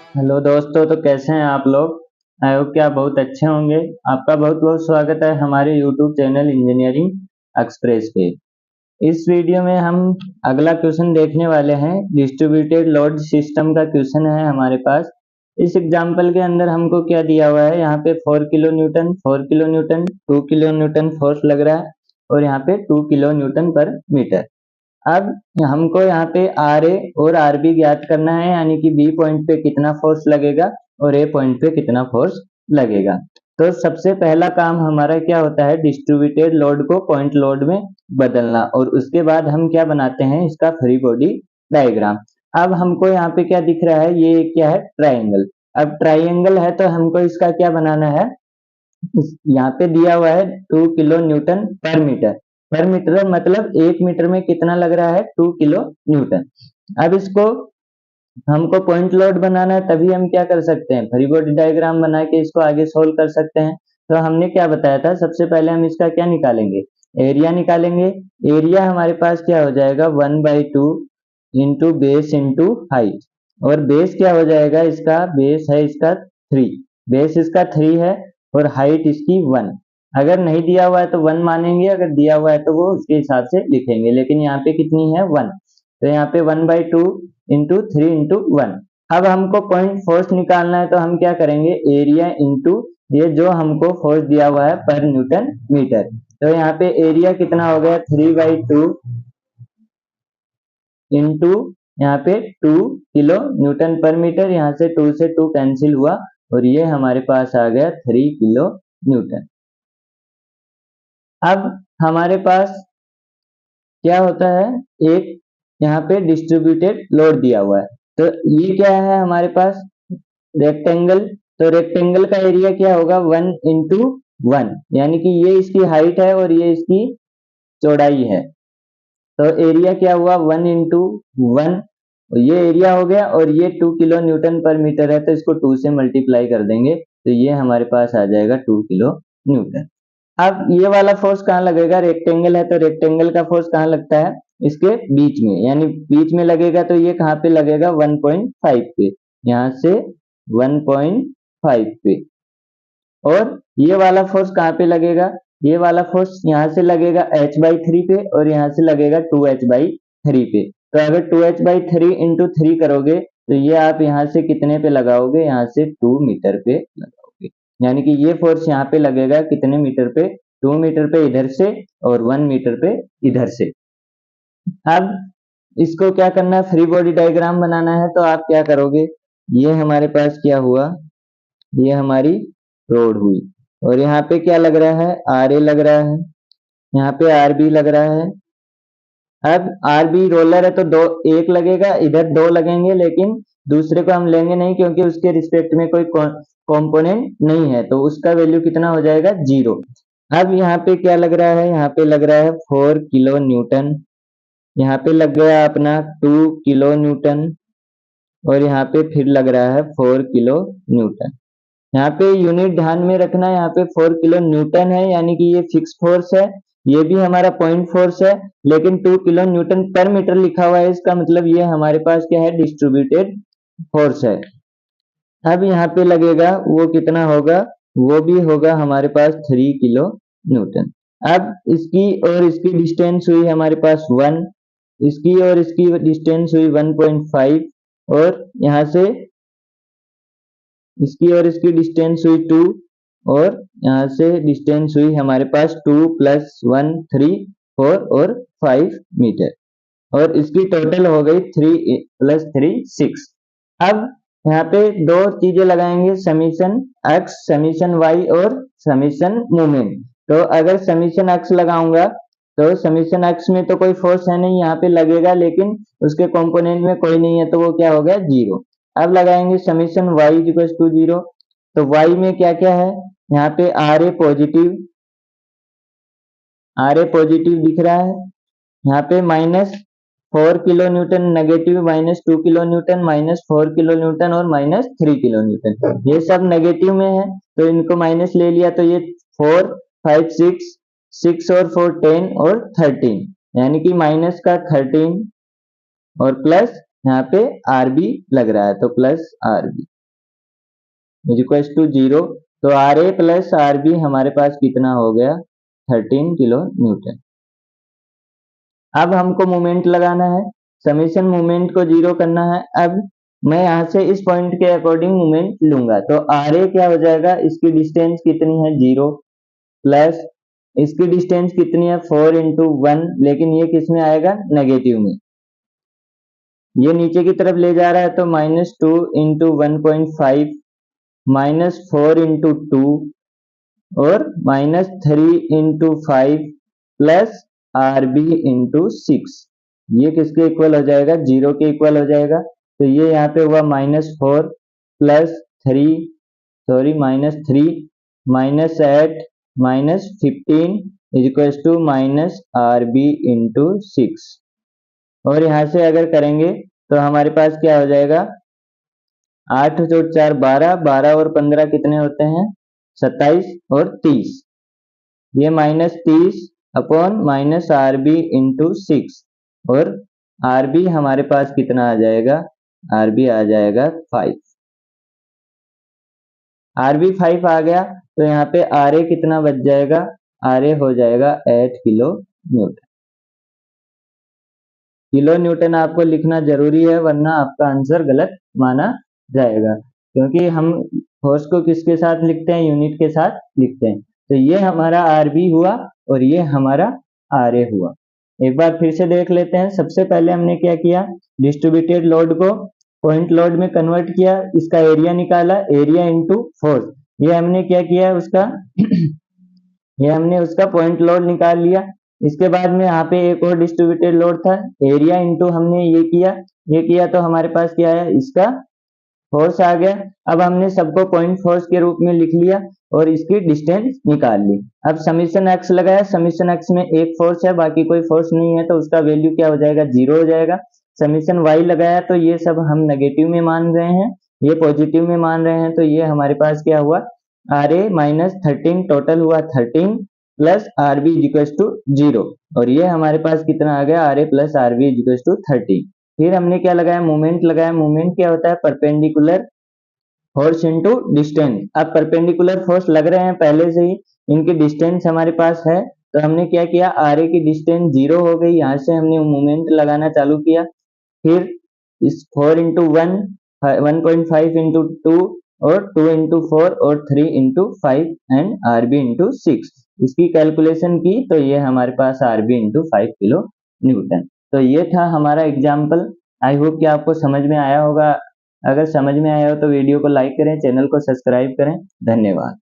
Hello दोस्तों, तो कैसे हैं आप लोग। आई होप कि आप बहुत अच्छे होंगे। आपका बहुत बहुत स्वागत है हमारे यूट्यूब चैनल इंजीनियरिंग एक्सप्रेस पे। इस वीडियो में हम अगला क्वेश्चन देखने वाले हैं। डिस्ट्रीब्यूटेड लोड सिस्टम का क्वेश्चन है हमारे पास। इस एग्जांपल के अंदर हमको क्या दिया हुआ है, यहाँ पे 4 kilo Newton 2 kilo Newton force लग रहा है और यहाँ पे 2 किलो न्यूटन पर मीटर। अब हमको यहाँ पे आर ए और आर बी ज्ञात करना है, यानी कि बी पॉइंट पे कितना फोर्स लगेगा और ए पॉइंट पे कितना फोर्स लगेगा। तो सबसे पहला काम हमारा क्या होता है, डिस्ट्रीब्यूटेड लोड को पॉइंट लोड में बदलना, और उसके बाद हम क्या बनाते हैं, इसका फ्री बॉडी डायग्राम। अब हमको यहाँ पे क्या दिख रहा है, ये क्या है, ट्राइंगल। अब ट्राइंगल है तो हमको इसका क्या बनाना है, यहाँ पे दिया हुआ है 2 किलो न्यूटन पर मीटर। पर मीटर मतलब 1 मीटर में कितना लग रहा है, 2 किलो न्यूटन। अब इसको हमको पॉइंट लोड बनाना है, तभी हम क्या कर सकते हैं, फ्री बॉडी डायग्राम बना के इसको आगे सोल्व कर सकते हैं। तो हमने क्या बताया था, सबसे पहले हम इसका क्या निकालेंगे, एरिया निकालेंगे। एरिया हमारे पास क्या हो जाएगा, 1/2 इंटू बेस इंटू हाइट। और बेस क्या हो जाएगा, इसका बेस है इसका 3, बेस इसका 3 है और हाइट इसकी 1। अगर नहीं दिया हुआ है तो 1 मानेंगे, अगर दिया हुआ है तो वो उसके हिसाब से लिखेंगे, लेकिन यहाँ पे कितनी है, 1। तो यहाँ पे 1/2 इंटू 3 इंटू 1। अब हमको पॉइंट फोर्स निकालना है, तो हम क्या करेंगे, एरिया इंटू ये जो हमको फोर्स दिया हुआ है पर न्यूटन मीटर। तो यहाँ पे एरिया कितना हो गया, 3/2 इंटू यहाँ पे 2 किलो न्यूटन पर मीटर। यहाँ से 2 से 2 कैंसिल हुआ और ये हमारे पास आ गया 3 किलो न्यूटन। अब हमारे पास क्या होता है, एक यहाँ पे डिस्ट्रीब्यूटेड लोड दिया हुआ है। तो ये क्या है हमारे पास, रेक्टेंगल। तो रेक्टेंगल का एरिया क्या होगा, 1/1, यानी कि ये इसकी हाइट है और ये इसकी चौड़ाई है। तो एरिया क्या हुआ, 1/1। ये एरिया हो गया और ये 2 किलो न्यूटन पर मीटर है, तो इसको 2 से मल्टीप्लाई कर देंगे तो ये हमारे पास आ जाएगा 2 किलो न्यूटन। अब ये वाला फोर्स कहाँ लगेगा, रेक्टेंगल है तो रेक्टेंगल का फोर्स कहाँ लगता है, इसके बीच में, यानी बीच में लगेगा। तो ये कहाँ पे लगेगा, 1.5 पे, यहाँ से 1.5 पे। और ये वाला फोर्स कहाँ पे लगेगा, ये वाला फोर्स यहाँ से लगेगा h/3 पे और यहाँ से लगेगा 2h/3 पे। तो अगर 2h/3 इंटू 3 करोगे तो ये आप यहाँ से कितने पे लगाओगे, यहाँ से 2 मीटर पे लगाओगे। यानी कि ये फोर्स यहाँ पे लगेगा कितने मीटर पे, 2 मीटर पे इधर से और 1 मीटर पे इधर से। अब इसको क्या करना है, फ्री बॉडी डायग्राम बनाना है। तो आप क्या करोगे, ये हमारे पास क्या हुआ, ये हमारी रोड हुई और यहाँ पे क्या लग रहा है, आर ए लग रहा है, यहाँ पे आर बी लग रहा है। अब आर बी रोलर है तो दो, एक लगेगा, इधर 2 लगेंगे, लेकिन दूसरे को हम लेंगे नहीं क्योंकि उसके रिस्पेक्ट में कोई कंपोनेंट नहीं है, तो उसका वैल्यू कितना हो जाएगा, 0। अब यहाँ पे क्या लग रहा है, यहाँ पे लग रहा है 4 किलो न्यूटन, यहाँ पे लग गया अपना 2 किलो न्यूटन और यहाँ पे फिर लग रहा है 4 किलो न्यूटन। यहाँ पे यूनिट ध्यान में रखना है, यहाँ पे 4 किलो न्यूटन है, यानी कि ये फिक्स फोर्स है, ये भी हमारा पॉइंट फोर्स है, लेकिन 2 किलो न्यूटन पर मीटर लिखा हुआ है, इसका मतलब ये हमारे पास क्या है, डिस्ट्रीब्यूटेड फोर्स है। अब यहाँ पे लगेगा वो कितना होगा, वो भी होगा हमारे पास 3 किलो न्यूटन। अब इसकी और इसकी डिस्टेंस हुई हमारे पास 1, इसकी और इसकी डिस्टेंस हुई 1.5, और यहाँ से इसकी और इसकी डिस्टेंस हुई 2, और यहाँ से डिस्टेंस हुई हमारे पास 2 + 1 3 4 और 5 मीटर, और इसकी टोटल हो गई 3 + 3 6। अब यहाँ पे दो चीजें लगाएंगे, समीशन एक्स समीशन वाई और समीशन मूवमेंट। तो अगर समीशन एक्स लगाऊंगा तो समीशन एक्स में तो कोई फोर्स है नहीं, यहाँ पे लगेगा, लेकिन उसके कंपोनेंट में कोई नहीं है, तो वो क्या हो गया, 0। अब लगाएंगे समीशन y = 0। तो y में क्या क्या है, यहाँ पे आर ए पॉजिटिव दिख रहा है, यहाँ पे -4 kilo Newton negative, -2 kilo Newton, -4 kilo Newton और -3 किलो न्यूटन, ये सब नेगेटिव में है, तो इनको माइनस ले लिया, तो ये 4 5 6 6 और 4 10 और 13, यानी कि माइनस का 13 और प्लस यहाँ पे आर बी लग रहा है, तो plus R B. Is equal to 0। तो R A plus R B हमारे पास कितना हो गया, 13 किलो न्यूटन। अब हमको मोमेंट लगाना है, समेशन मोमेंट को 0 करना है। अब मैं यहाँ से इस पॉइंट के अकॉर्डिंग मोमेंट लूंगा, तो आर ए क्या हो जाएगा, इसकी डिस्टेंस कितनी है 0, प्लस इसकी डिस्टेंस कितनी है 4 इंटू 1, लेकिन ये किस में आएगा, नेगेटिव में, ये नीचे की तरफ ले जा रहा है, तो -2 इंटू 1.5 -4 इंटू 2 और -3 into 5 plus R B into 6, ये किसके इक्वल हो जाएगा, 0 के इक्वल हो जाएगा। तो ये यहाँ पे हुआ -4 plus 3 sorry -3 -8 -15 is equal to R B into 6। और यहाँ से अगर करेंगे तो हमारे पास क्या हो जाएगा, 8 जोड़ 4 12, 12 और 15 कितने होते हैं 27 और 30, ये -30 अपॉन आर बी इंटू 6, और आर बी हमारे पास कितना आ जाएगा, आर बी आ जाएगा 5। आर बी 5 आ गया, तो यहाँ पे आर ए कितना बच जाएगा, आर ए हो जाएगा 8 किलो न्यूटन। किलो न्यूटन आपको लिखना जरूरी है, वरना आपका आंसर गलत माना जाएगा, क्योंकि हम फोर्स को किसके साथ लिखते हैं, यूनिट के साथ लिखते हैं। तो ये हमारा आर बी हुआ और ये हमारा आर ए हुआ। एक बार फिर से देख लेते हैं। सबसे पहले हमने क्या किया, डिस्ट्रीब्यूटेड लोड को पॉइंट लोड में कन्वर्ट किया, इसका एरिया निकाला, एरिया इंटू फोर्स, ये हमने क्या किया उसका ये हमने उसका पॉइंट लोड निकाल लिया। इसके बाद में यहाँ पे एक और डिस्ट्रीब्यूटेड लोड था, एरिया इंटू हमने ये किया तो हमारे पास क्या है, इसका फोर्स आ गया। अब हमने सबको पॉइंट फोर्स के रूप में लिख लिया और इसकी डिस्टेंस निकाल ली। अब समीशन एक्स लगाया, समीशन एक्स में एक फोर्स है, बाकी कोई फोर्स नहीं है, तो उसका वैल्यू क्या हो जाएगा, 0 हो जाएगा। समीशन वाई लगाया, तो ये सब हम नेगेटिव में मान रहे हैं, ये पॉजिटिव में मान रहे हैं, तो ये हमारे पास क्या हुआ, आर ए -13 टोटल हुआ 13 plus R B equal to 0, और ये हमारे पास कितना आ गया, R A plus R B equal to 13। फिर हमने क्या लगाया, मोमेंट लगाया। मोमेंट क्या होता है, परपेंडिकुलर फोर्स इनटू डिस्टेंस। अब परपेंडिकुलर फोर्स लग रहे हैं पहले से ही, इनकी डिस्टेंस हमारे पास है, तो हमने क्या किया, आर ए की डिस्टेंस 0 हो गई, यहाँ से हमने मोमेंट लगाना चालू किया। फिर इस 4 इंटू 1 1.5 इंटू 2 और 2 इंटू 4 और 3 into 5 and R B into 6, इसकी कैलकुलेशन की, तो ये हमारे पास R B into 5 kilo newton. तो ये था हमारा एग्जाम्पल। आई होप कि आपको समझ में आया होगा। अगर समझ में आया हो तो वीडियो को लाइक करें, चैनल को सब्सक्राइब करें। धन्यवाद।